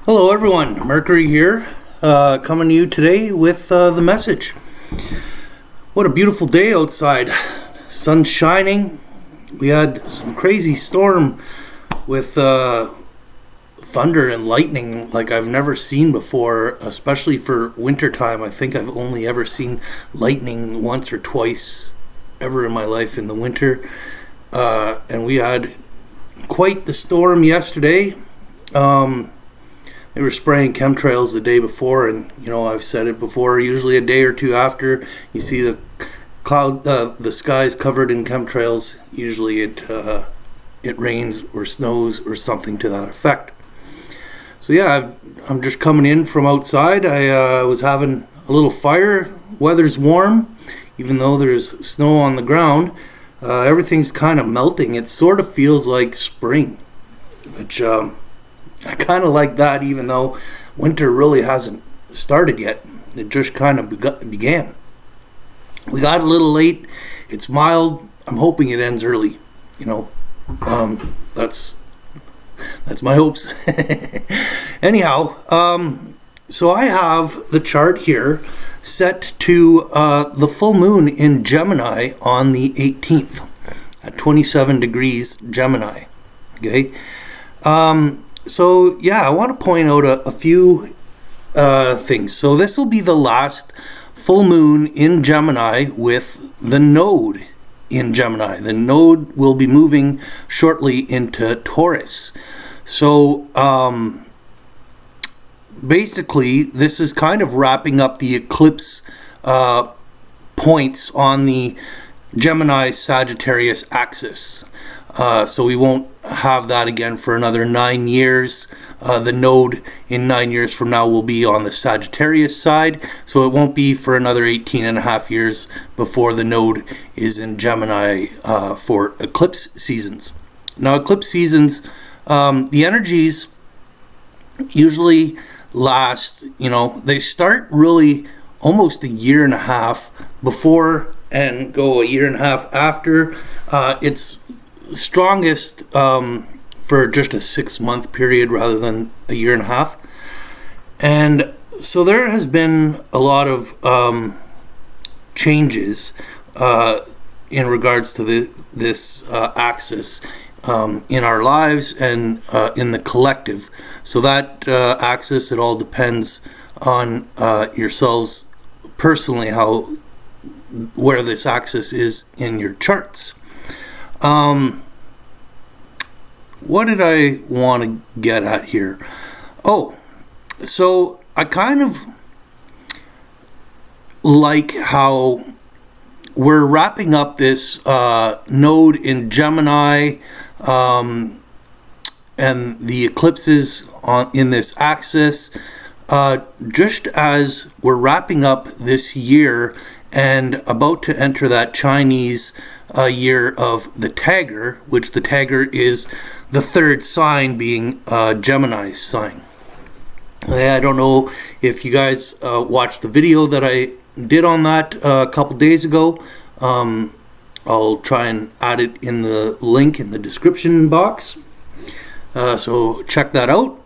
Hello everyone, Mercury here, coming to you today with the message. What a beautiful day outside. Sun's shining. We had some crazy storm with thunder and lightning like I've never seen before, especially for winter time. I think I've only ever seen lightning once or twice ever in my life in the winter. And we had quite the storm yesterday. They were spraying chemtrails the day before, and I've said it before, usually a day or two after you see the skies covered in chemtrails, usually it rains or snows or something to that effect. So yeah, I'm just coming in from outside. I was having a little fire. Weather's warm, even though there's snow on the ground. Everything's kind of melting. It sort of feels like spring, which I kind of like that, even though winter really hasn't started yet. It just kind of began. We got a little late. It's mild. I'm hoping it ends early. That's my hopes. Anyhow, so I have the chart here set to the full moon in Gemini on the 18th at 27 degrees Gemini. Okay. So yeah, I want to point out a few things. So this will be the last full moon in Gemini with the node in Gemini. The node will be moving shortly into Taurus. So basically this is kind of wrapping up the eclipse points on the Gemini Sagittarius axis. So we won't have that again for another 9 years. The node in 9 years from now will be on the Sagittarius side, so it won't be for another 18 and a half years before the node is in Gemini for eclipse seasons. Now, eclipse seasons, the energies usually last, they start really almost a year and a half before and go a year and a half after. It's strongest for just a 6-month period rather than a year and a half. And so there has been a lot of changes in regards to this axis in our lives and in the collective. So that axis, it all depends on yourselves personally, where this axis is in your charts. What did I want to get at here? Oh, so I kind of like how we're wrapping up this node in Gemini and the eclipses in this axis, just as we're wrapping up this year and about to enter that Chinese year of the Tiger, which the Tiger is the third sign, being Gemini's sign. I don't know if you guys watched the video that I did on that a couple days ago. I'll try and add it in the link in the description box, so check that out.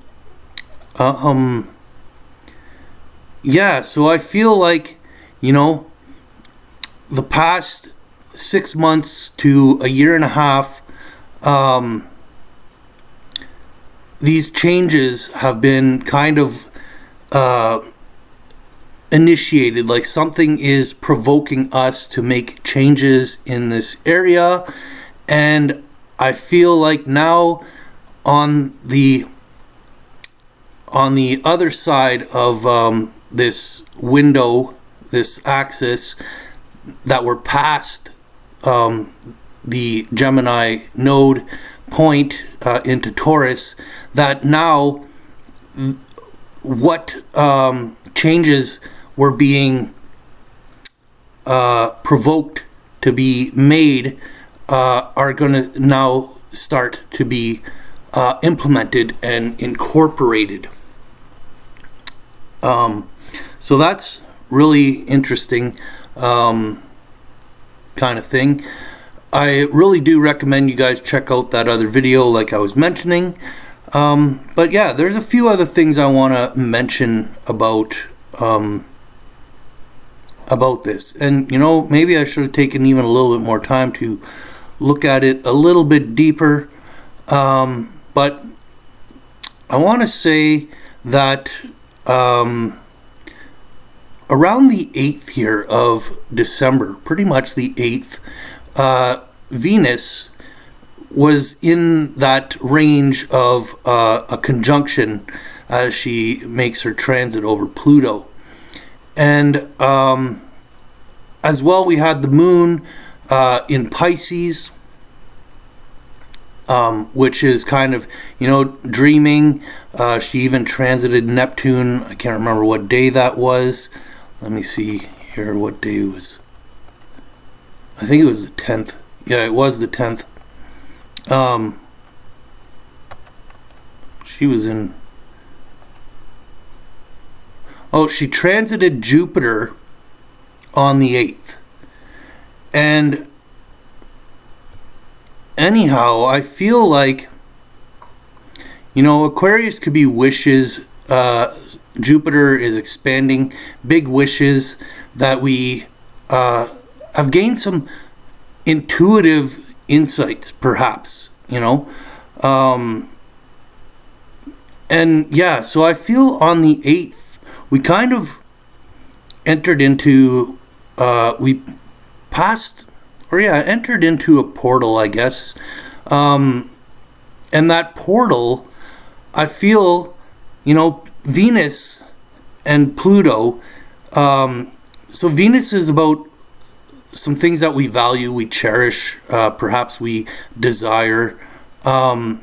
Yeah, so I feel like the past 6 months to a year and a half, these changes have been kind of initiated, like something is provoking us to make changes in this area. And I feel like now on the other side of this window, this axis, that we're past the Gemini node point into Taurus, that now what changes were being provoked to be made are going to now start to be implemented and incorporated. So that's really interesting kind of thing. I really do recommend you guys check out that other video like I was mentioning. But yeah, there's a few other things I want to mention about this. And maybe I should have taken even a little bit more time to look at it a little bit deeper. But I want to say that around the 8th here of December, pretty much the 8th, Venus was in that range of a conjunction as she makes her transit over Pluto. And as well, we had the moon in Pisces, which is kind of, dreaming. She even transited Neptune. I can't remember what day that was. Let me see here what day it was. I think it was the 10th. Yeah, it was the 10th. She was in... Oh, she transited Jupiter on the 8th. And anyhow, I feel like, Aquarius could be wishes. Jupiter is expanding, big wishes that we have gained some intuitive insights, perhaps, and yeah, so I feel on the 8th, we kind of entered into, entered into a portal, I guess. And that portal, I feel, Venus and Pluto. So Venus is about some things that we value, we cherish, perhaps we desire. And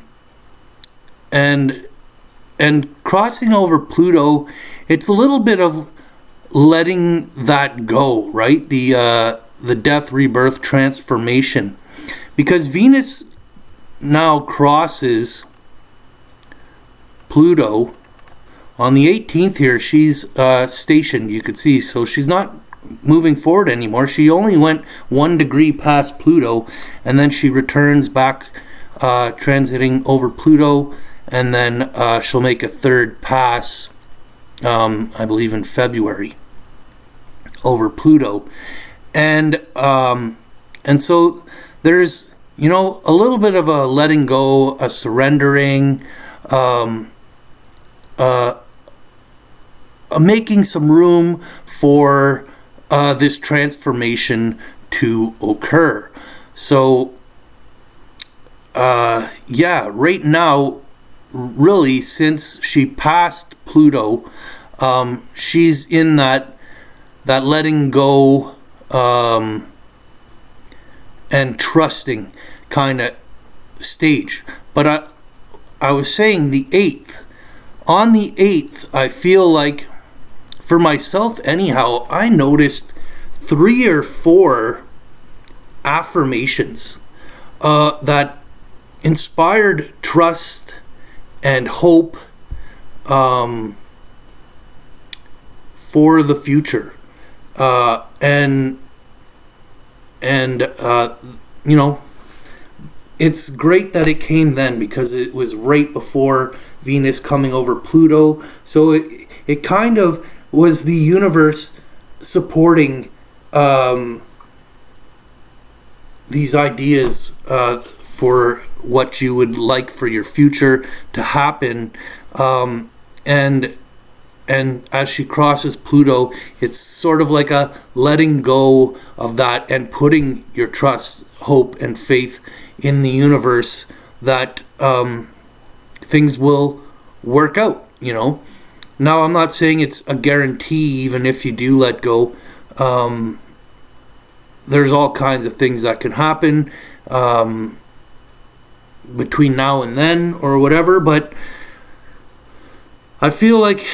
crossing over Pluto, it's a little bit of letting that go, right? The death, rebirth, transformation. Because Venus now crosses Pluto on the 18th here. She's stationed, you could see. So she's not moving forward anymore. She only went 1 degree past Pluto, and then she returns back, transiting over Pluto, and then she'll make a third pass, I believe in February, over Pluto. And so there's, a little bit of a letting go, a surrendering, making some room for this transformation to occur. So, right now, really, since she passed Pluto, she's in that letting go and trusting kind of stage. But I was saying the 8th. On the 8th, I feel like, for myself anyhow, I noticed 3 or 4 affirmations that inspired trust and hope for the future. It's great that it came then, because it was right before Venus coming over Pluto. So it kind of was the universe supporting these ideas for what you would like for your future to happen. And as she crosses Pluto, it's sort of like a letting go of that and putting your trust, hope, and faith in the universe that things will work out, Now, I'm not saying it's a guarantee, even if you do let go. There's all kinds of things that can happen between now and then or whatever, but I feel like,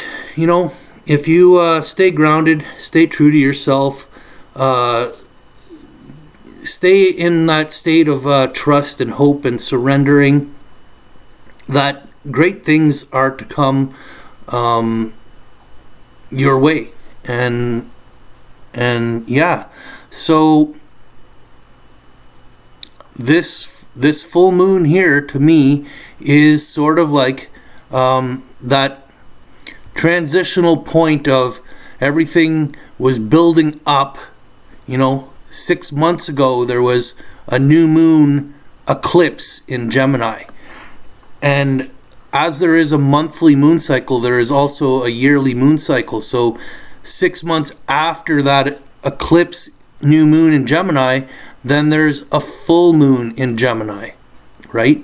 if you stay grounded, stay true to yourself, stay in that state of trust and hope and surrendering, that great things are to come your way. And yeah, so this this full moon here, to me, is sort of like that transitional point of everything was building up. 6 months ago there was a new moon eclipse in Gemini, and as there is a monthly moon cycle, there is also a yearly moon cycle. So 6 months after that eclipse new moon in Gemini, then there's a full moon in Gemini, right?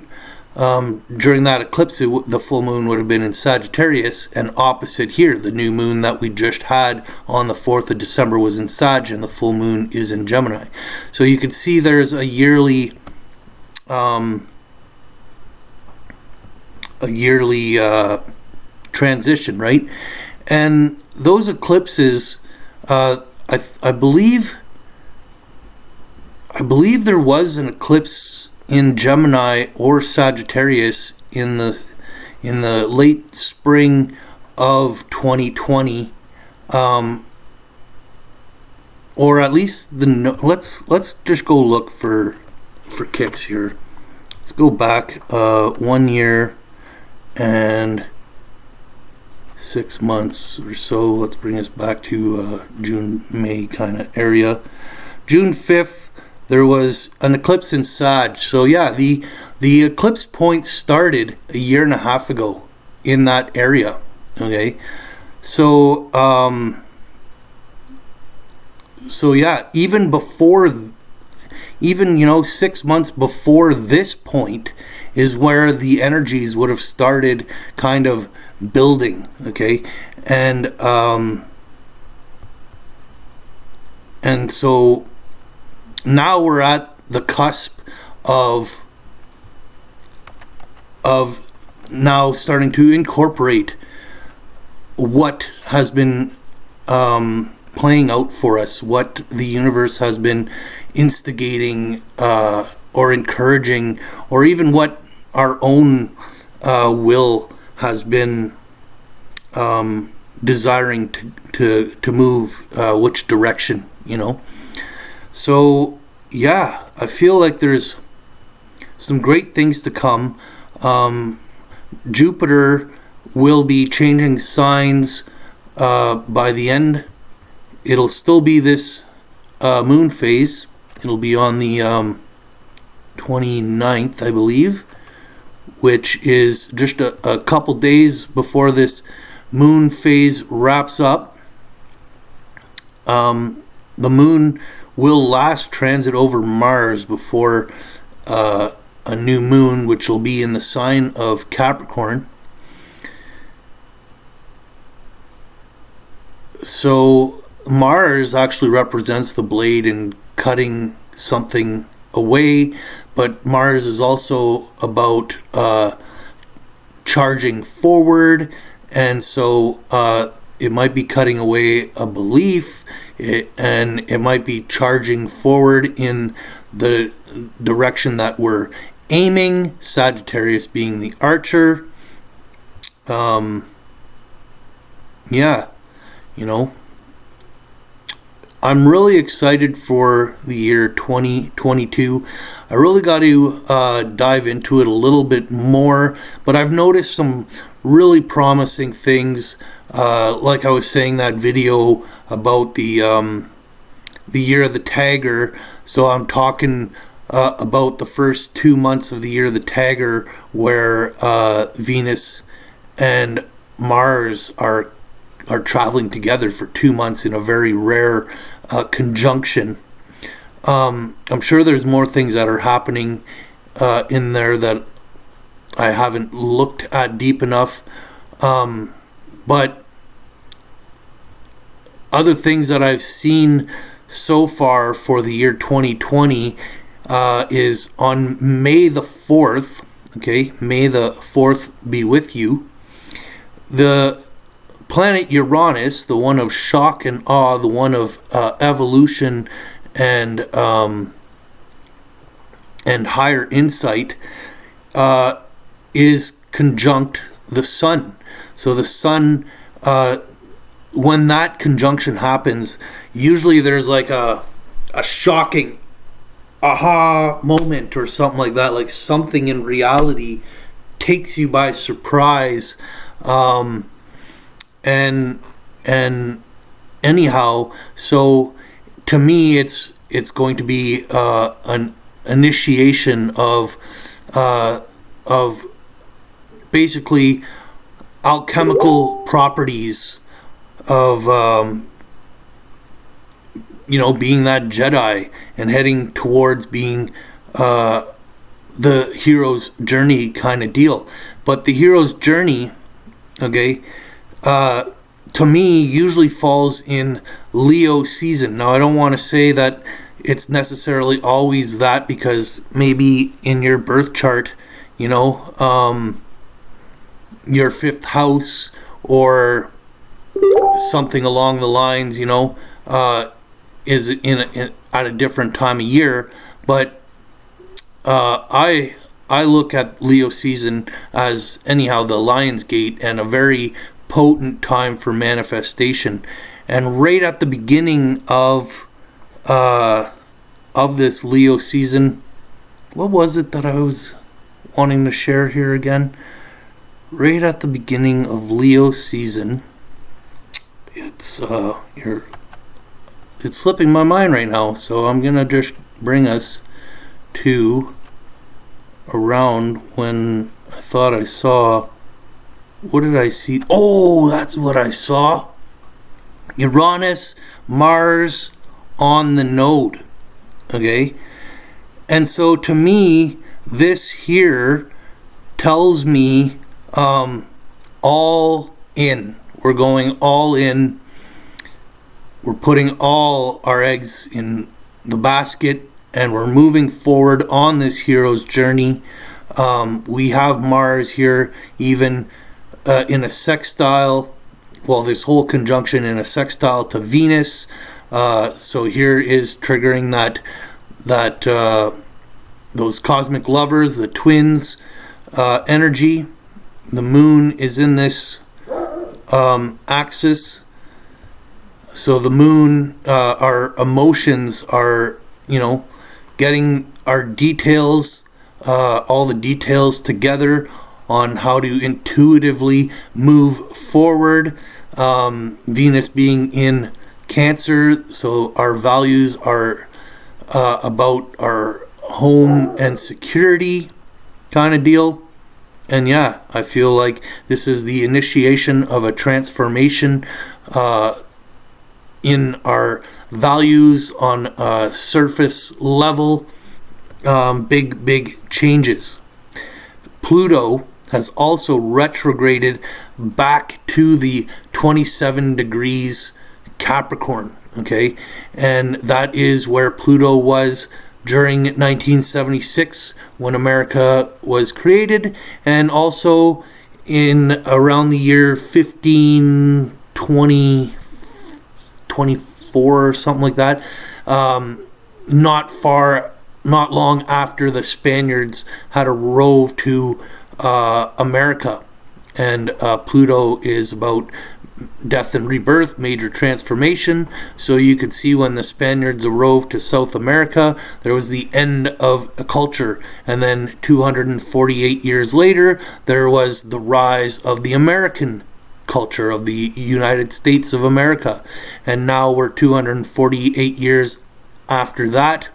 During that eclipse, the full moon would have been in Sagittarius, and opposite here, the new moon that we just had on the 4th of December was in Sag, and the full moon is in Gemini. So you can see there's a yearly transition, right? And those eclipses, I believe there was an eclipse in Gemini or Sagittarius in the late spring of 2020, or at least let's just go look for kicks here. Let's go back 1 year and 6 months or so. Let's bring us back to June, May kind of area. June 5th, there was an eclipse in Sag. So yeah, the eclipse point started a year and a half ago in that area. Okay, so yeah, even 6 months before this point is where the energies would have started kind of building. Okay, and so now we're at the cusp of now starting to incorporate what has been playing out for us, what the universe has been instigating or encouraging, or even what our own will has been desiring to move, which direction, So yeah, I feel like there's some great things to come. Jupiter will be changing signs by the end. It'll still be this moon phase. It'll be on the 29th, I believe, which is just a couple days before this moon phase wraps up. The moon will last transit over Mars before a new moon, which will be in the sign of Capricorn. So Mars actually represents the blade in cutting something away, but Mars is also about charging forward, and so it might be cutting away a belief, and it might be charging forward in the direction that we're aiming, Sagittarius being the archer. I'm really excited for the year 2022. I really got to dive into it a little bit more, but I've noticed some really promising things. Like I was saying, that video about the year of the Tiger. So I'm talking about the first 2 months of the year of the Tiger, where Venus and Mars are traveling together for 2 months in a very rare conjunction. I'm sure there's more things that are happening in there that I haven't looked at deep enough. But other things that I've seen so far for the year 2020 is on May the 4th. Okay, May the 4th be with you. The planet Uranus, the one of shock and awe, the one of evolution and higher insight, is conjunct the sun. So the sun, when that conjunction happens, usually there's like a shocking aha moment or something like that, like something in reality takes you by surprise. And anyhow, so to me, it's going to be an initiation of basically alchemical properties of being that Jedi and heading towards being the hero's journey kind of deal. But the hero's journey, okay, to me usually falls in Leo season. Now, I don't want to say that it's necessarily always that, because maybe in your birth chart, your fifth house or something along the lines, is at a different time of year. But I look at Leo season as anyhow the Lion's Gate, and a very potent time for manifestation. And right at the beginning of this Leo season, what was it that I was wanting to share here again? Right at the beginning of Leo season, it's slipping my mind right now, so I'm gonna just bring us to around when I thought I saw. What did I see? Oh, that's what I saw. Uranus, Mars on the node. Okay? And so to me, this here tells me all in. We're going all in. We're putting all our eggs in the basket, and we're moving forward on this hero's journey. We have Mars here even in a sextile, well, this whole conjunction in a sextile to Venus. So here is triggering that those cosmic lovers, the twins energy. The moon is in this axis. So the moon, our emotions are, getting our details, all the details together on how to intuitively move forward. Venus being in Cancer, so our values are about our home and security kind of deal. And yeah, I feel like this is the initiation of a transformation in our values on a surface level. Big changes. Pluto has also retrograded back to the 27 degrees Capricorn, okay? And that is where Pluto was during 1976 when America was created, and also in around the year 1524 or something like that, not long after the Spaniards had a rove to America. And Pluto is about death and rebirth, major transformation. So you could see when the Spaniards arose to South America, there was the end of a culture. And then 248 years later, there was the rise of the American culture, of the United States of America. And now we're 248 years after that,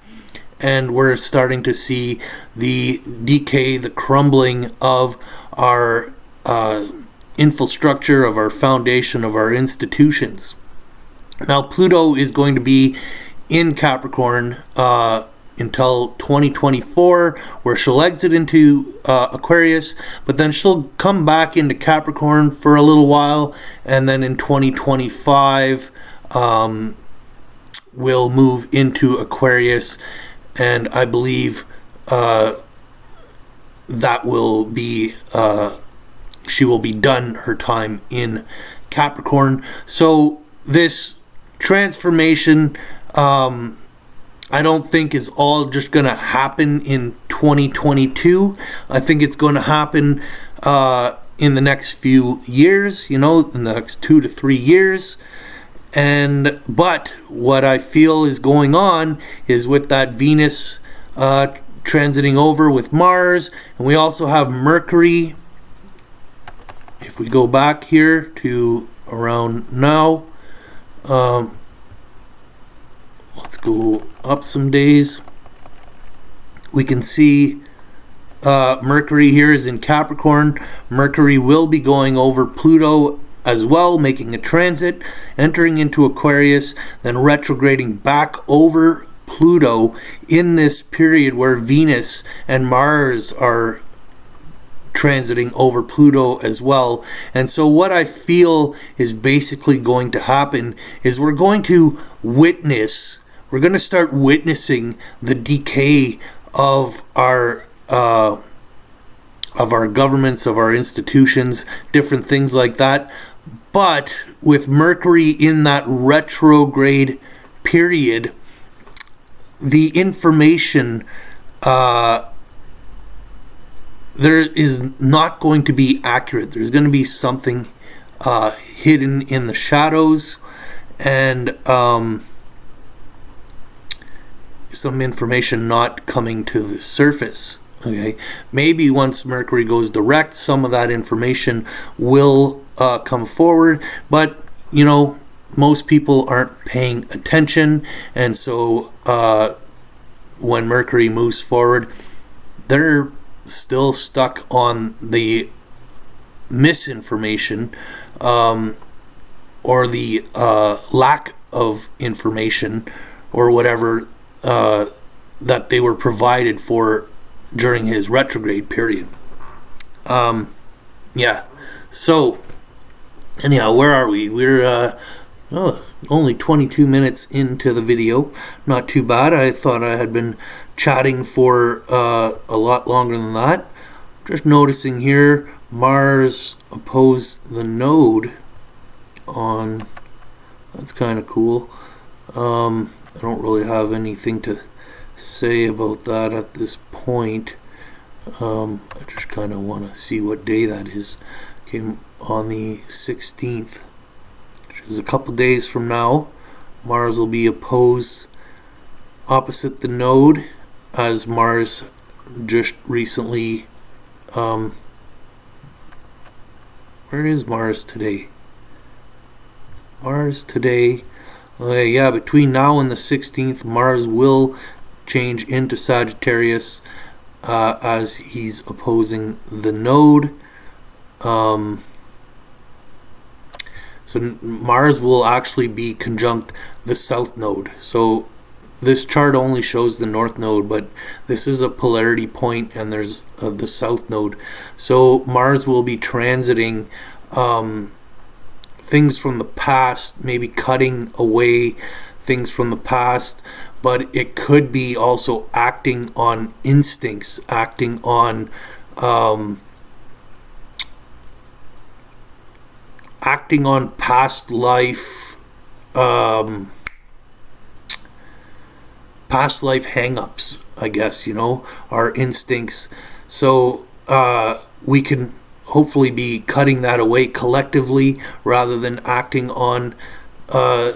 and we're starting to see the decay, the crumbling of our infrastructure, of our foundation, of our institutions. Now, Pluto is going to be in Capricorn until 2024, where she'll exit into Aquarius, but then she'll come back into Capricorn for a little while, and then in 2025 will move into Aquarius, and I believe that will be she will be done her time in Capricorn. So this transformation, I don't think is all just going to happen in 2022. I think it's going to happen in the next few years, in the next 2 to 3 years. But what I feel is going on is with that Venus transiting over with Mars, and we also have Mercury. If we go back here to around now, let's go up some days. We can see Mercury here is in Capricorn. Mercury will be going over Pluto as well, making a transit, entering into Aquarius, then retrograding back over Pluto in this period where Venus and Mars are transiting over Pluto as well. And so what I feel is basically going to happen is we're going to start witnessing the decay of our governments, of our institutions, different things like that. But with Mercury in that retrograde period, the information there is not going to be accurate. There's going to be something hidden in the shadows, and some information not coming to the surface. Okay, maybe once Mercury goes direct, some of that information will come forward, but you know, most people aren't paying attention, and so when Mercury moves forward, they're still stuck on the misinformation or the lack of information or whatever that they were provided for during his retrograde period. Yeah, so anyhow, where are we? We're only 22 minutes into the video. Not too bad. I thought I had been chatting for a lot longer than that. Just noticing here, Mars opposed the node on, that's kind of cool. I don't really have anything to say about that at this point. I just kind of want to see what day that is. Came on the 16th, which is a couple days from now. Mars will be opposed opposite the node, as Mars just recently where is Mars today? Mars today, yeah, between now and the 16th, Mars will change into Sagittarius as he's opposing the node. So Mars will actually be conjunct the south node. So this chart only shows the north node, but this is a polarity point, and there's the south node. So Mars will be transiting things from the past, maybe cutting away things from the past, but it could be also acting on instincts, acting on past life hang-ups, I guess, you know, our instincts. So we can hopefully be cutting that away collectively rather than acting on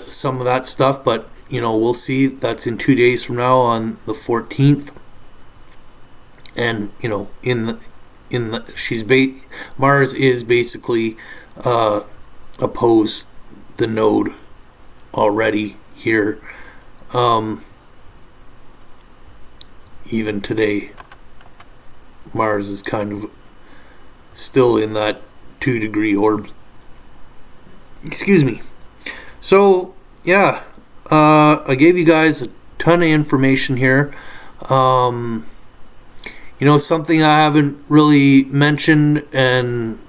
some of that stuff. But you know, we'll see. That's in 2 days from now, on the 14th. And you know, Mars is basically opposed the node already here. Even today, Mars is kind of still in that 2-degree orb. Excuse me. So yeah, I gave you guys a ton of information here. You know, something I haven't really mentioned, and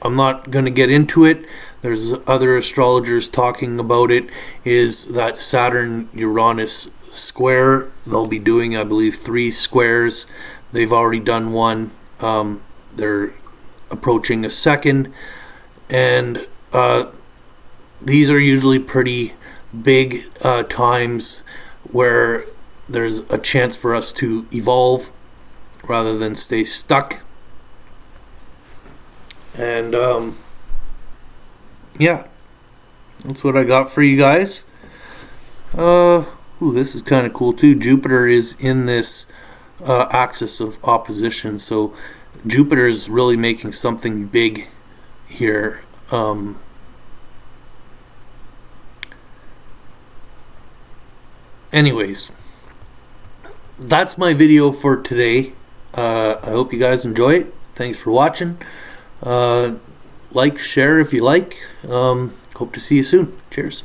I'm not going to get into it, there's other astrologers talking about it, is that Saturn-Uranus square. They'll be doing, I believe, 3 squares. They've already done one. They're approaching a second, and these are usually pretty big times where there's a chance for us to evolve rather than stay stuck. And yeah, that's what I got for you guys. Ooh, this is kind of cool too. Jupiter is in this axis of opposition, so Jupiter is really making something big here. Anyways, that's my video for today. I hope you guys enjoy it. Thanks for watching. Like, share if you like. Hope to see you soon. Cheers.